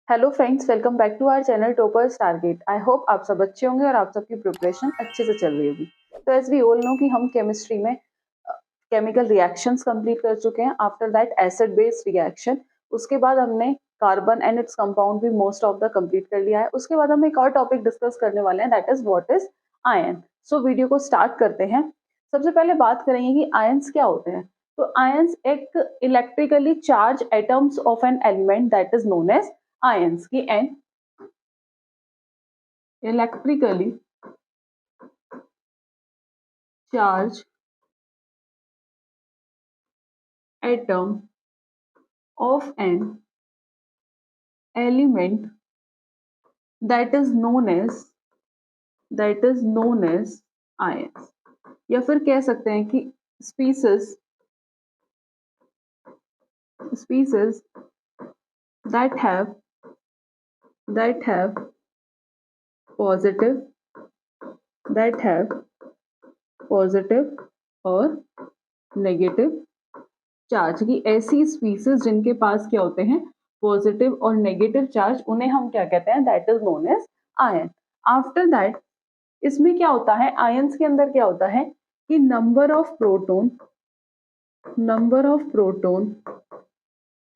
Hello friends, welcome back to our channel Toppers Target. I hope आप सब अच्छे होंगे और आप सबकी प्रिपरेशन अच्छे से चल रही होगी। तो एज वी ऑल नो कि हम केमिस्ट्री में केमिकल रिएक्शंस कंप्लीट कर चुके हैं। After that acid based reaction, उसके बाद हमने कार्बन एंड इट्स कंपाउंड भी मोस्ट ऑफ द कंप्लीट कर लिया है। उसके बाद हम एक और टॉपिक डिस्कस करने वाले हैं, that is what is ion. So video को स्टार्ट करते हैं। सबसे पहले बात करेंगे कि आयंस क्या होते हैं। तो आयंस एक electrically charged atoms of an element that is known as ions की an electrically charged atom of an element that is known as ions, या फिर कह सकते हैं कि species that have positive और नेगेटिव चार्ज की ऐसी स्पीसीज जिनके पास क्या होते हैं, पॉजिटिव और नेगेटिव चार्ज, उन्हें हम क्या कहते हैं, that is known as ion. After that इसमें क्या होता है, आयंस के अंदर क्या होता है कि number of proton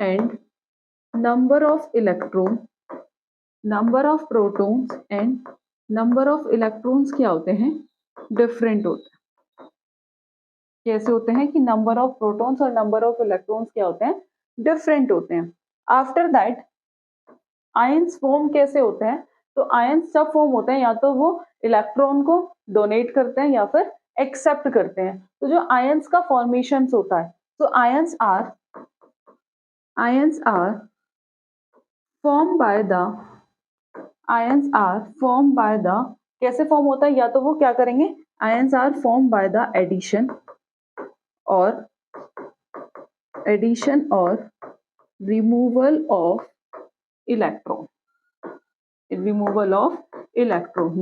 and number of protons and number of electrons क्या होते हैं, डिफरेंट होते हैं। कैसे होते हैं कि नंबर ऑफ प्रोटॉन्स और नंबर ऑफ इलेक्ट्रॉन्स क्या होते हैं, डिफरेंट होते हैं। आफ्टर दैट आयंस फॉर्म कैसे होते हैं, तो आयंस सब फॉर्म होते हैं, या तो वो इलेक्ट्रॉन को डोनेट करते हैं या फिर एक्सेप्ट करते हैं। तो जो आयंस का फॉर्मेशन होता है, तो ions are form by the कैसे फॉर्म होता है, या तो वो क्या करेंगे, ions are form by the addition और removal of electron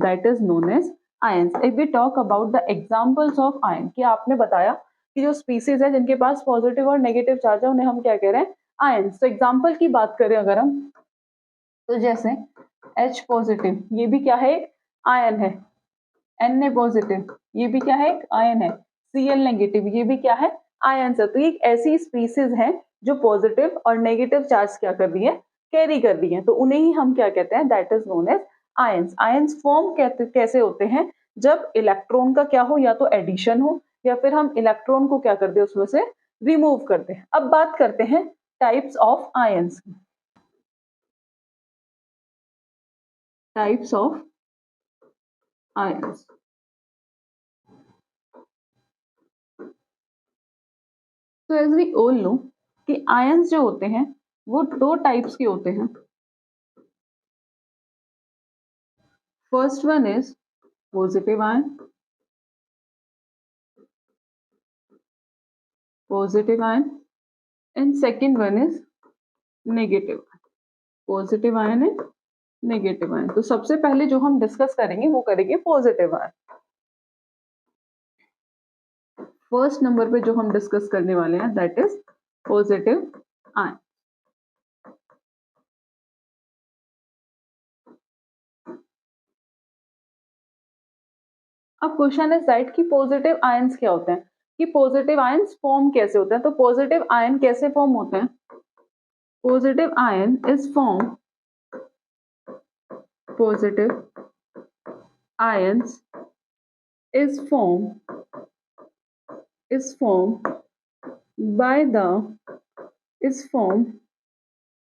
that is known as ions. If we talk about the examples of ion, कि आपने बताया कि जो स्पीसीज है जिनके पास पॉजिटिव और नेगेटिव चार्ज है उन्हें हम क्या कह रहे हैं, आयंस। तो एग्जांपल की बात करें अगर हम, तो जैसे H पॉजिटिव, ये भी क्या है, आयन है। Na पॉजिटिव, ये भी क्या है, आयन है। Cl नेगेटिव, ये भी क्या है, आयन है। तो ये एक ऐसी स्पीसीज है जो पॉजिटिव और नेगेटिव चार्ज क्या कर रही है, कैरी कर रही है। तो उन्हें ही हम क्या कहते हैं, that is known as ions. Ions form कैसे होते हैं, जब इलेक्ट्रॉन का क्या हो, या तो एडिशन हो या फिर हम इलेक्ट्रॉन को क्या करते हैं, उसमें से रिमूव करते हैं। अब बात करते हैं टाइप्स ऑफ आयंस की। टाइप्स ऑफ आयंस, तो एज वी ऑल नो कि आयंस जो होते हैं वो दो टाइप्स के होते हैं। First one is positive ion, and second one is negative. Positive ion and negative ion. तो सबसे पहले जो हम डिस्कस करेंगे वो करेंगे पॉजिटिव आयन। फर्स्ट नंबर पे जो हम डिस्कस करने वाले हैं दैट इज पॉजिटिव आयन। अब क्वेश्चन इज दैट कि पॉजिटिव आयंस क्या होते हैं, कि पॉजिटिव आयंस फॉर्म कैसे होते हैं। तो पॉजिटिव आयन कैसे फॉर्म होते हैं, positive ion is form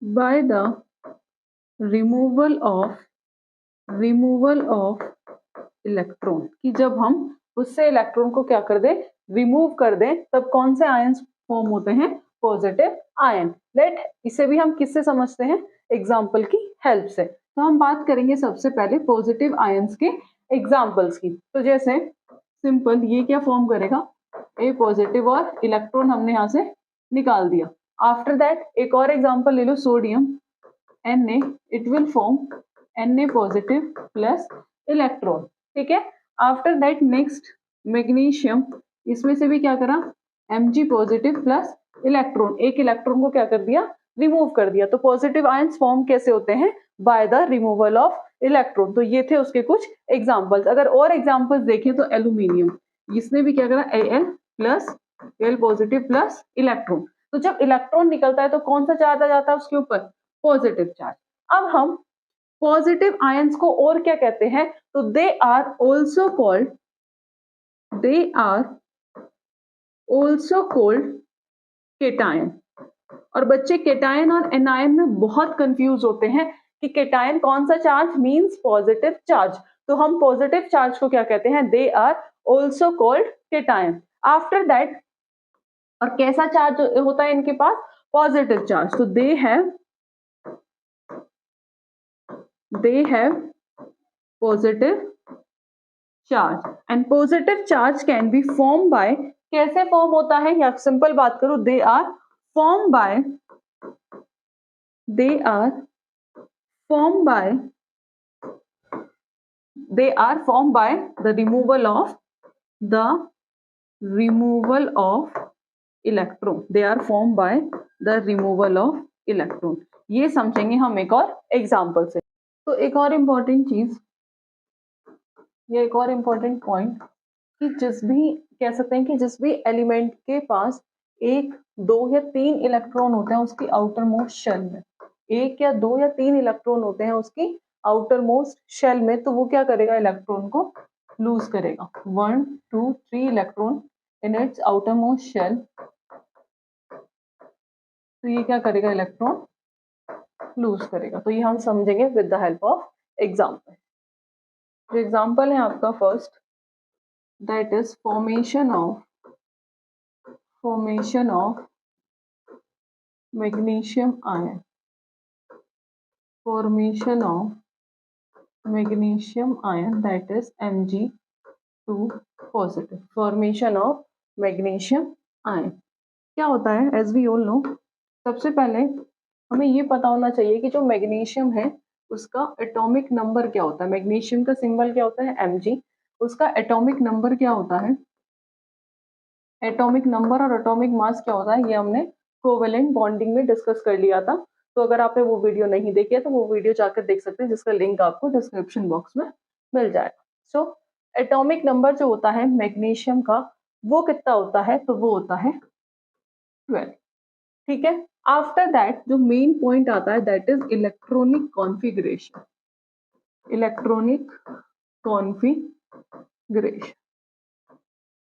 by the removal of electron, कि जब हम उससे इलेक्ट्रॉन को क्या कर दें, रिमूव कर दें, तब कौन से आयंस फॉर्म होते हैं, पॉजिटिव आयन। इसे भी हम किससे समझते हैं, एग्जाम्पल की हेल्प से। तो हम बात करेंगे सबसे पहले पॉजिटिव आयंस के एग्जाम्पल्स की। तो जैसे सिंपल, ये क्या फॉर्म करेगा, ए पॉजिटिव, और इलेक्ट्रॉन हमने यहां से निकाल दिया। आफ्टर दैट एक और एग्जाम्पल ले लो, sodium Na, it will form Na positive plus electron, ठीक है। आफ्टर दैट नेक्स्ट मैग्नीशियम, इसमें से भी क्या करा, Mg पॉजिटिव प्लस इलेक्ट्रॉन, एक इलेक्ट्रॉन को क्या कर दिया, रिमूव कर दिया। तो पॉजिटिव आयंस फॉर्म कैसे होते हैं? Bye the removal of electron. तो ये थे उसके कुछ एग्जाम्पल्स। अगर और एग्जाम्पल्स देखें तो एल्यूमिनियम, इसने भी क्या करा, Al plus Al positive plus electron. तो जब इलेक्ट्रॉन निकलता है तो कौन सा चार्ज आ जाता है उसके ऊपर? Positive charge. अब हम पॉजिटिव आयंस को और क्या कहते हैं? तो they are also called cation. और बच्चे केटायन और एनायन में बहुत कंफ्यूज होते हैं कि केटायन कौन सा चार्ज मींस पॉजिटिव चार्ज। तो हम पॉजिटिव चार्ज को क्या कहते हैं? They are also called cation. After that, और कैसा चार्ज होता है इनके पास? Positive charge. तो they have positive charge and positive charge can be form by, कैसे फॉर्म होता है? या सिंपल बात करूं, they are form by the removal of electron. They are form by the removal of electron. ये समझेंगे हम एक और एग्जाम्पल से। तो एक और इम्पॉर्टेंट चीज, ये एक और इम्पॉर्टेंट पॉइंट, कि जिस भी कह सकते हैं कि जिस भी एलिमेंट के पास 1, 2 या 3 इलेक्ट्रॉन होते हैं उसकी आउटर मोस्ट शेल में, 1 या 2 या 3 इलेक्ट्रॉन होते हैं उसकी आउटर मोस्ट शेल में, तो वो क्या करेगा? इलेक्ट्रॉन को लूज करेगा। 1, 2, 3 electron in its outermost shell, तो ये क्या करेगा? इलेक्ट्रॉन लूज करेगा। तो ये हम समझेंगे with the help of example. जो एग्जाम्पल है आपका first, that is formation of magnesium ion, that is Mg2 positive, formation of magnesium ion। क्या होता है? as we all know, सबसे पहले हमें ये पता होना चाहिए कि जो मैग्नीशियम है उसका एटॉमिक नंबर क्या होता है। मैग्नीशियम का सिंबल क्या होता है? Mg। उसका एटॉमिक नंबर क्या होता है? एटॉमिक नंबर और एटॉमिक मास क्या होता है ये हमने कोवेलेंट बॉन्डिंग में डिस्कस कर लिया था। तो अगर आपने वो वीडियो नहीं देखी है तो वो वीडियो जाकर देख सकते हैं, जिसका लिंक आपको डिस्क्रिप्शन बॉक्स में मिल जाएगा। सो एटॉमिक नंबर जो होता है मैग्नीशियम का वो कितना होता है? तो वो होता है 12। ठीक है। आफ्टर दैट जो मेन पॉइंट आता है दैट इज इलेक्ट्रॉनिक कॉन्फ़िगरेशन।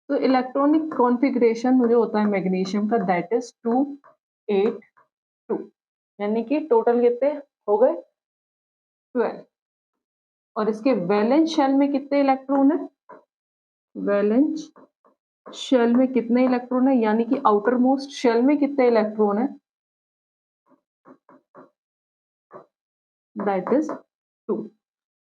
तो इलेक्ट्रॉनिक कॉन्फ़िगरेशन जो होता है मैग्नीशियम का दैट इज 282, यानी कि टोटल कितने हो गए? 12। और इसके वैलेंस शेल में कितने इलेक्ट्रॉन है? वैलेंस शेल में कितने इलेक्ट्रॉन है, यानी कि आउटर मोस्ट शेल में कितने इलेक्ट्रॉन है? That is 2।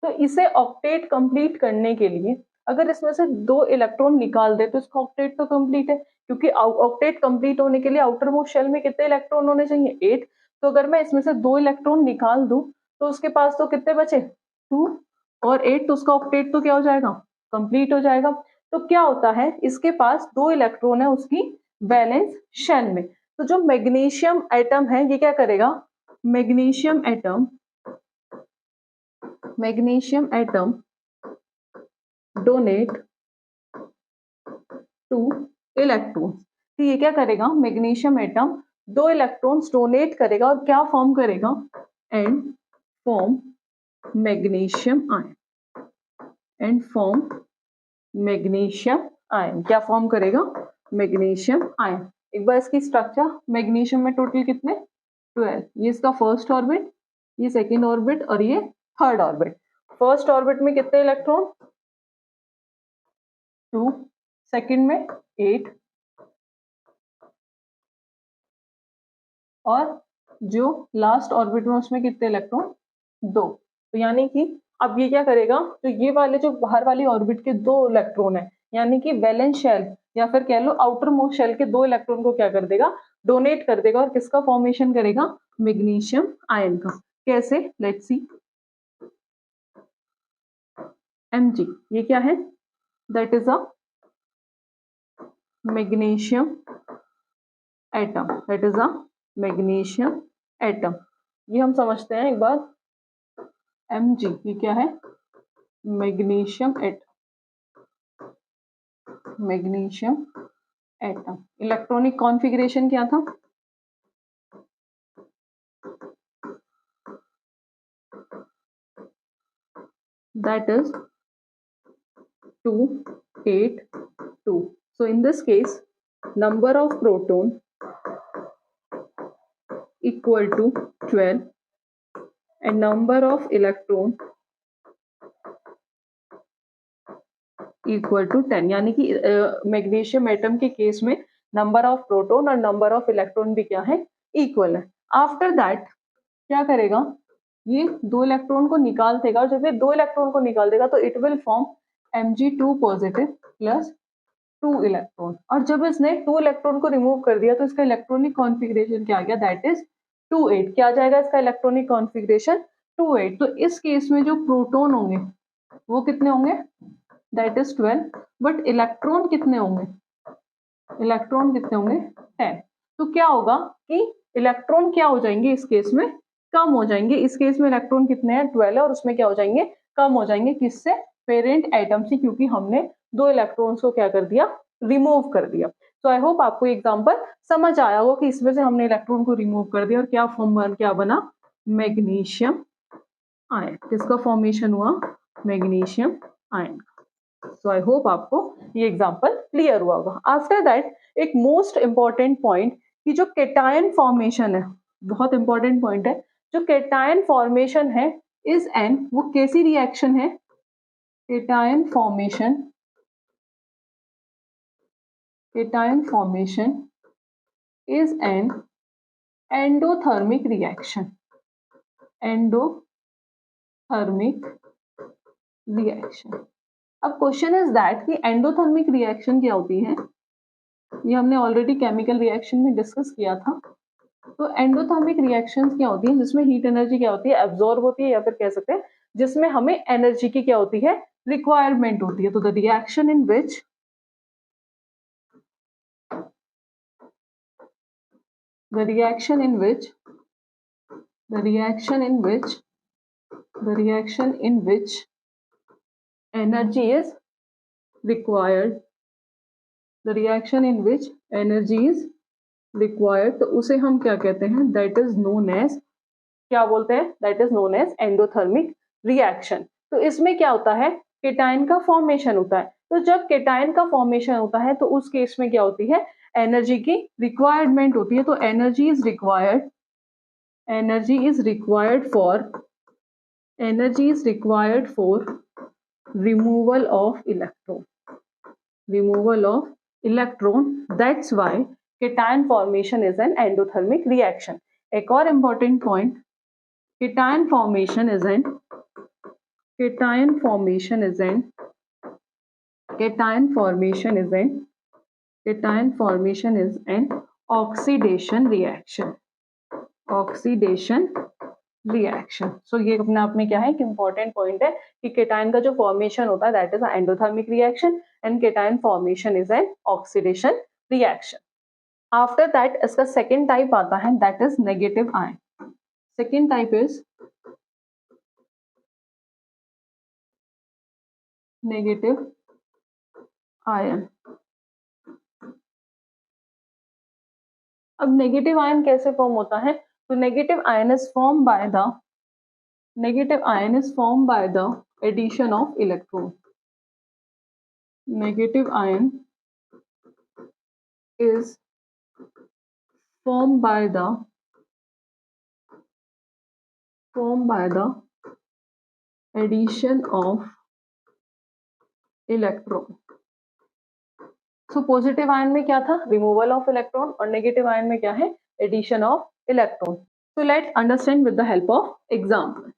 तो इसे ऑक्टेट कंप्लीट करने के लिए अगर इसमें से 2 इलेक्ट्रॉन निकाल दे तो इसका ऑक्टेट तो कंप्लीट है, क्योंकि ऑक्टेट कंप्लीट होने के लिए आउटर मोस्ट शेल में कितने इलेक्ट्रॉन होने चाहिए? 8। तो अगर मैं इसमें से 2 इलेक्ट्रॉन निकाल दूं तो उसके पास तो कितने बचे? 2 और 8, तो उसका ऑक्टेट तो क्या हो जाएगा? कंप्लीट हो जाएगा। तो क्या होता है? इसके पास 2 इलेक्ट्रॉन है उसकी वैलेंस शेल में। तो जो मैग्नीशियम एटम है ये क्या करेगा? Magnesium atom donate 2 electron. तो ये क्या करेगा? मैग्नीशियम एटम 2 इलेक्ट्रॉन्स डोनेट करेगा और क्या फॉर्म करेगा? And form magnesium ion. क्या फॉर्म करेगा? Magnesium ion. एक बार इसकी स्ट्रक्चर, मैग्नीशियम में टोटल कितने? 12। ये इसका फर्स्ट ऑर्बिट, ये सेकेंड ऑर्बिट और ये थर्ड ऑर्बिट। फर्स्ट ऑर्बिट में कितने इलेक्ट्रॉन? 2, सेकेंड में 8 और जो लास्ट ऑर्बिट में उसमें कितने इलेक्ट्रॉन? 2। तो यानी कि अब ये क्या करेगा? तो ये वाले जो बाहर वाली ऑर्बिट के 2 इलेक्ट्रॉन है, यानी कि वैलेंस शेल या फिर कह लो आउटर मोस्ट शेल के 2 इलेक्ट्रॉन को क्या कर देगा? डोनेट कर देगा। और किसका फॉर्मेशन करेगा? मैग्नीशियम आयन का। कैसे? Let's see. Mg ये क्या है? That is a magnesium atom, atom, ये हम समझते हैं एक बार, Mg, ये क्या है, magnesium atom, magnesium atom. Electronic configuration क्या था, that is 2 8 2. So in this case, number of proton equal to 12 and number of electron equal to 10, यानी कि मैग्नीशियम एटम के केस में नंबर ऑफ प्रोटॉन और नंबर ऑफ इलेक्ट्रॉन भी क्या है, इक्वल है। आफ्टर दैट क्या करेगा, ये 2 इलेक्ट्रॉन को निकाल देगा, और जब ये 2 इलेक्ट्रॉन को निकाल देगा तो it will form Mg2 positive plus 2 electron, और जब इसने 2 इलेक्ट्रॉन को रिमूव कर दिया तो इसका इलेक्ट्रॉनिक कॉन्फ़िगरेशन क्या आ गया, दैट इज 2 8। क्या आ जाएगा इसका इलेक्ट्रॉनिक कॉन्फ़िगरेशन, 2 8। तो इस केस में जो प्रोटॉन होंगे वो कितने होंगे, दैट इज 12, बट इलेक्ट्रॉन कितने होंगे, इलेक्ट्रॉन कितने होंगे 10। तो क्या होगा कि इलेक्ट्रॉन क्या हो जाएंगे इस केस में, कम हो जाएंगे। इस केस में इलेक्ट्रॉन कितने हैं, 12 है, और उसमें क्या हो जाएंगे, कम हो जाएंगे, किससे, पेरेंट एटम से, क्योंकि हमने 2 इलेक्ट्रॉन्स को क्या कर दिया, रिमूव कर दिया। तो आई होप आपको एग्जांपल समझ आया होगा कि इसमें से हमने इलेक्ट्रॉन को रिमूव कर दिया और क्या फॉर्म क्या बना, मैग्नीशियम आयन। किसका फॉर्मेशन हुआ, magnesium ion. So I hope आपको ये एग्जांपल क्लियर हुआ होगा। आफ्टर दैट एक मोस्ट इंपॉर्टेंट पॉइंट कि जो केटायन फॉर्मेशन है, बहुत इंपॉर्टेंट पॉइंट है, जो केटायन फॉर्मेशन है इज एन, वो कैसी रिएक्शन है, cation formation, cation formation is an endothermic reaction, endothermic reaction. अब क्वेश्चन इज दैट कि एंडोथर्मिक रिएक्शन क्या होती है, ये हमने ऑलरेडी केमिकल रिएक्शन में डिस्कस किया था। तो एंडोथर्मिक रिएक्शंस क्या होती है, जिसमें हीट एनर्जी क्या होती है, एब्जॉर्ब होती है, या फिर कह सकते हैं जिसमें हमें एनर्जी की क्या होती है, रिक्वायरमेंट होती है। तो the reaction in which the reaction in which energy is required, the reaction in which energy is required, तो उसे हम क्या कहते हैं, that is known as, क्या बोलते हैं, that is known as endothermic reaction। तो इसमें क्या होता है, केटायन का फॉर्मेशन होता है। तो जब केटायन का फॉर्मेशन होता है तो उस केस में क्या होती है, एनर्जी की रिक्वायरमेंट होती है। तो energy is required for removal of electron, that's why cation formation is an endothermic reaction. एक और important point, cation formation is an oxidation reaction। So ये अपने आप में क्या है, एक इंपॉर्टेंट पॉइंट है कि केटायन का जो फॉर्मेशन होता है that is endothermic reaction and cation formation is an oxidation reaction. After that इसका सेकेंड टाइप आता है, that is negative ion. Second type is negative ion। अब नेगेटिव आयन कैसे फॉर्म होता है, तो negative ion is form by the addition of electron. Negative ion is form by the addition of electron. So positive ion में क्या था, removal of electron, और negative ion में क्या है, addition of electron. So let's understand with the help of example.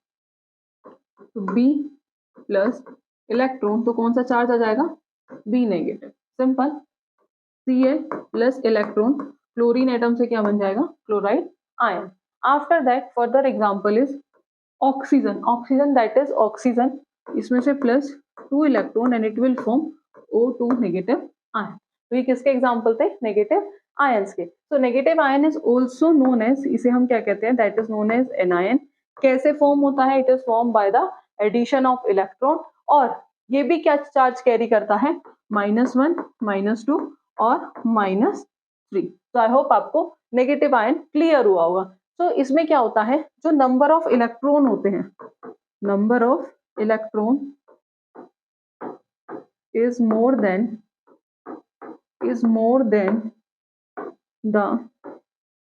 तो B plus electron, तो कौन सा चार्ज आ जाएगा, B negative, simple. Cl plus electron, chlorine atom से क्या बन जाएगा, chloride ion. After that further example is oxygen, that is oxygen, इसमें से plus 2 electron and it will form O2 negative ion. तो ये किसके एग्जाम्पल थे, नेगेटिव आयंस के। तो negative ion is also known as, इसे हम क्या कहते हैं, that is known as anion. कैसे फॉर्म होता है, it is form by the addition of electron, और ये भी क्या चार्ज कैरी करता है, -1, -2 और -3। तो आई होप आपको नेगेटिव आयन क्लियर हुआ होगा। तो इसमें क्या होता है, जो नंबर ऑफ इलेक्ट्रॉन होते हैं, number of electron is more than the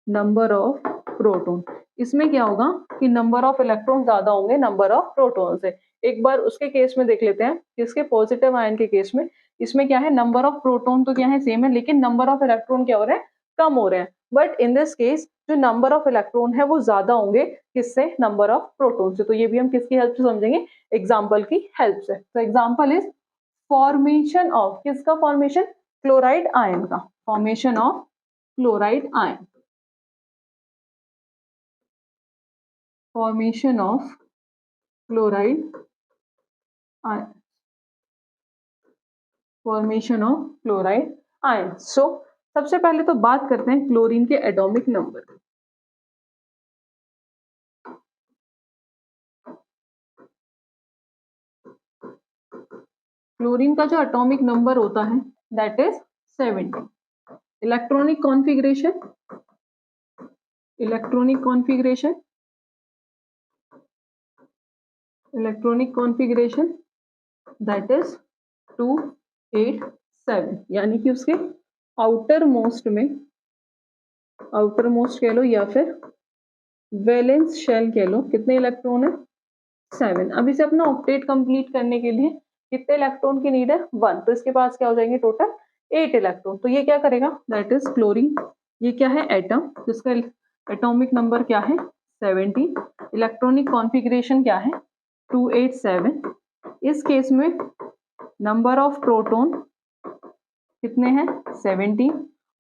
number of proton। इसमें क्या होगा कि नंबर ऑफ इलेक्ट्रॉन ज्यादा होंगे नंबर ऑफ प्रोटॉन से। एक बार उसके केस में देख लेते हैं, इसके पॉजिटिव आयन के केस में, इसमें क्या है, नंबर ऑफ प्रोटॉन तो क्या है, सेम है, लेकिन नंबर ऑफ इलेक्ट्रॉन क्या हो रहे हैं, कम हो रहे हैं। बट इन दिस केस जो नंबर ऑफ इलेक्ट्रॉन है वो ज्यादा होंगे किससे, नंबर ऑफ प्रोटॉन से। तो ये भी हम किसकी हेल्प से समझेंगे, एग्जाम्पल की हेल्प से। तो एग्जाम्पल इज फॉर्मेशन ऑफ, किसका फॉर्मेशन, क्लोराइड आयन का, formation of chloride ion, formation of chloride ion, formation of chloride ion. So सबसे पहले तो बात करते हैं क्लोरीन के एटॉमिक नंबर। क्लोरीन का जो एटॉमिक नंबर होता है that is 70। Electronic configuration, electronic configuration, electronic configuration that is 287, यानी कि उसके आउटर मोस्ट में, आउटर मोस्ट कह लो या फिर वैलेंस शेल कह लो, कितने इलेक्ट्रॉन है, 7। अब इसे अपना ऑक्टेट कंप्लीट करने के लिए कितने इलेक्ट्रॉन की नीड है, 1। तो इसके पास क्या हो जाएंगे, टोटल 8 इलेक्ट्रॉन। तो ये क्या करेगा, दैट इज क्लोरीन, ये क्या है, एटम, जिसका एटॉमिक नंबर क्या है, 17। इलेक्ट्रॉनिक कॉन्फ़िगरेशन क्या है, 287। इस केस में नंबर ऑफ प्रोटॉन कितने हैं, 17,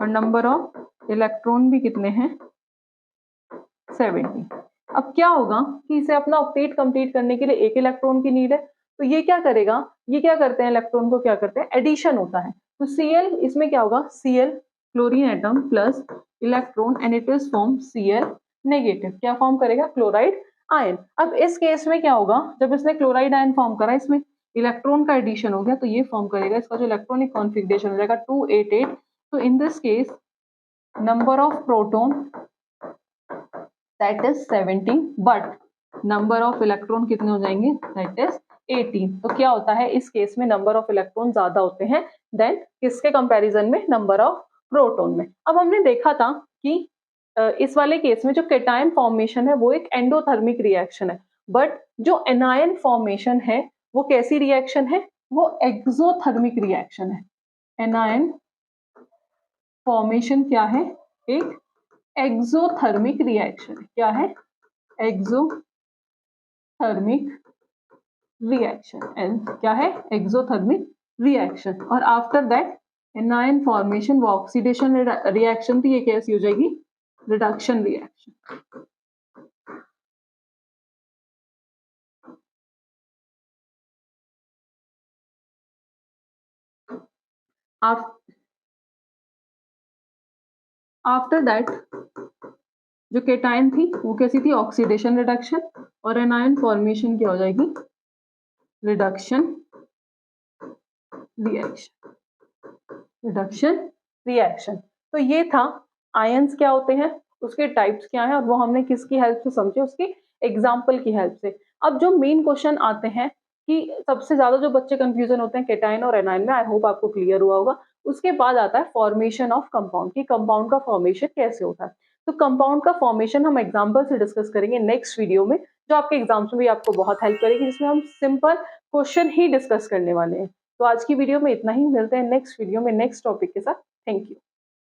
और नंबर ऑफ इलेक्ट्रॉन भी कितने हैं, 70। अब क्या होगा कि इसे अपना ऑक्टेट कंप्लीट करने के लिए 1 इलेक्ट्रॉन की नीड है। तो ये क्या करेगा, ये क्या करते हैं, इलेक्ट्रॉन को क्या करते हैं, एडिशन होता है। तो Cl, इसमें क्या होगा, Cl chlorine atom plus electron and it is form Cl negative, क्या फॉर्म करेगा, क्लोराइड आयन। अब इस केस में क्या होगा, जब इसने क्लोराइड आयन फॉर्म करा, इसमें इलेक्ट्रॉन का एडिशन हो गया, तो ये फॉर्म करेगा, इसका जो इलेक्ट्रॉनिक कॉन्फ़िगरेशन हो जाएगा 288। तो in this case number of proton that is 17, but number of electron कितने हो जाएंगे, दैट इज 18। तो क्या होता है, इस केस में नंबर ऑफ इलेक्ट्रॉन ज्यादा होते हैं देन किसके कंपैरिजन में, नंबर ऑफ प्रोटॉन में। अब हमने देखा था कि इस वाले केस में जो केटायन फॉर्मेशन है वो एक एंडोथर्मिक रिएक्शन है, बट जो एनायन फॉर्मेशन है वो कैसी रिएक्शन है, वो एक्सोथर्मिक रिएक्शन है। एनायन फॉर्मेशन क्या है, एक एक्सोथर्मिक रिएक्शन है। क्या है, एक्सोथर्मिक रिएक्शन, एंड क्या है, एक्सोथर्मिक रिएक्शन। और आफ्टर दैट एनायन फॉर्मेशन, वो ऑक्सीडेशन रिएक्शन थी, ये कैसी हो जाएगी, रिडक्शन रिएक्शन। आफ्टर दैट जो केटायन थी वो कैसी थी, ऑक्सीडेशन रिडक्शन, और एनायन फॉर्मेशन क्या हो जाएगी, रिडक्शन रिएक्शन, रिडक्शन रिएक्शन। तो ये था आयंस क्या होते हैं, उसके टाइप्स क्या हैं, और वो हमने किसकी हेल्प से समझे, उसकी एग्जाम्पल की हेल्प से। अब जो मेन क्वेश्चन आते हैं कि सबसे ज्यादा जो बच्चे कंफ्यूजन होते हैं केटायन और एनायन में, आई होप आपको क्लियर हुआ होगा। उसके बाद आता है फॉर्मेशन ऑफ कंपाउंड, कि कंपाउंड का फॉर्मेशन कैसे होता है। तो कंपाउंड का फॉर्मेशन हम एग्जाम्पल से डिस्कस करेंगे नेक्स्ट वीडियो में, जो आपके एग्जाम्स में भी आपको बहुत हेल्प करेगी, जिसमें हम सिंपल क्वेश्चन ही डिस्कस करने वाले हैं। तो आज की वीडियो में इतना ही, मिलते हैं नेक्स्ट वीडियो में नेक्स्ट टॉपिक के साथ। Thank you.